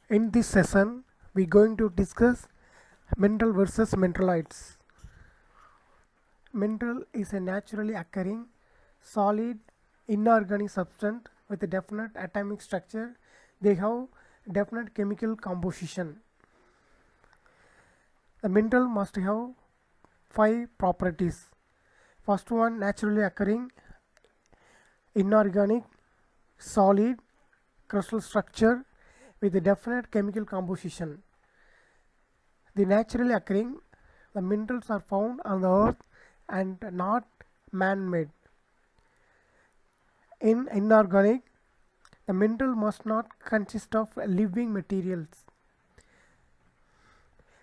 In this session, we're going to discuss mineral versus mineraloids. Mineral is a naturally occurring solid inorganic substance with a definite atomic structure. They have definite chemical composition. The mineral must have five properties. First one, naturally occurring inorganic solid crystal structure with a definite chemical composition. The naturally occurring, the minerals are found on the earth and not man-made. In inorganic, the mineral must not consist of living materials.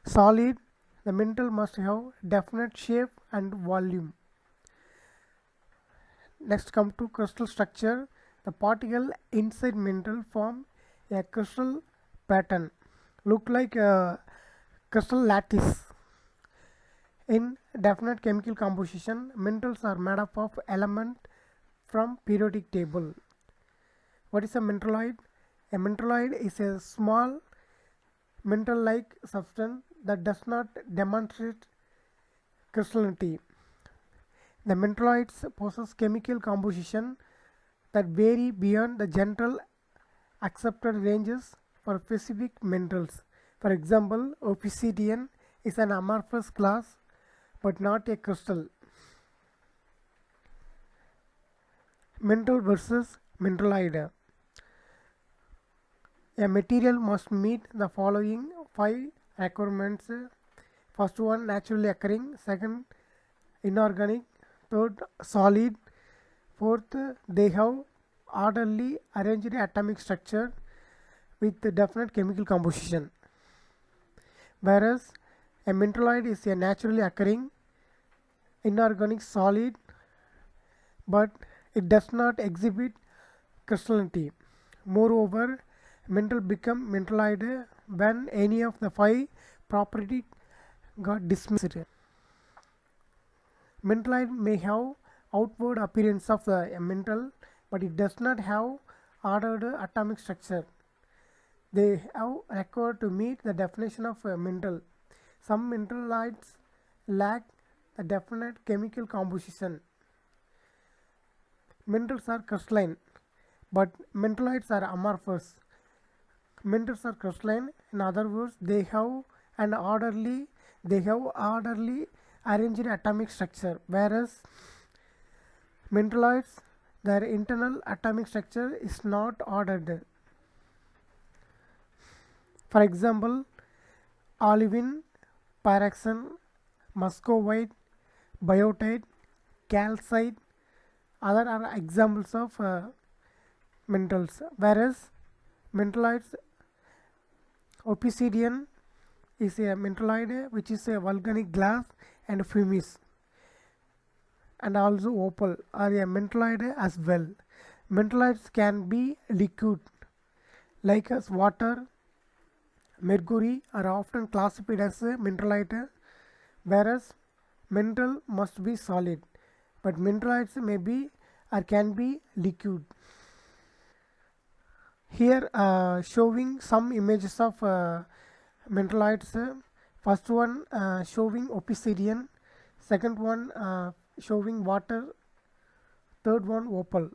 Solid, the mineral must have definite shape and volume. Next come to crystal structure. The particle inside mineral form a crystal pattern, look like a crystal lattice. In definite chemical composition, minerals are made up of element from periodic table. What is a mineraloid? A mineraloid is a small mineral-like substance that does not demonstrate crystallinity. The mineraloids possess chemical composition that vary beyond the general accepted ranges for specific minerals. For example, obsidian is an amorphous glass but not a crystal. Mineral versus mineraloid. A material must meet the following five requirements. First one, naturally occurring. Second, inorganic. Third, solid. Fourth, they have orderly arranged atomic structure with definite chemical composition. Whereas a mineraloid is a naturally occurring inorganic solid, but it does not exhibit crystallinity. Moreover, mineral become mineraloid when any of the five properties got dismissed. Mineraloid may have outward appearance of a mineral, but it does not have ordered atomic structure. They have required to meet the definition of a mineral. Some mineraloids lack a definite chemical composition. Minerals are crystalline, but mineraloids are amorphous. Minerals are crystalline, in other words, they have orderly arranged atomic structure, whereas mineraloids, their internal atomic structure is not ordered. For example, olivine, pyroxene, muscovite, biotite, calcite, other are examples of minerals, whereas mineraloids, obsidian is a mineraloid which is a volcanic glass, and pumice and also opal are a mineraloid as well. Mineraloids can be liquid like as water, mercury are often classified as a mineraloid, whereas mineral must be solid, but mineraloids may be or can be liquid. Here showing some images of mineraloids. First one showing obsidian, second one showing water, third one opal.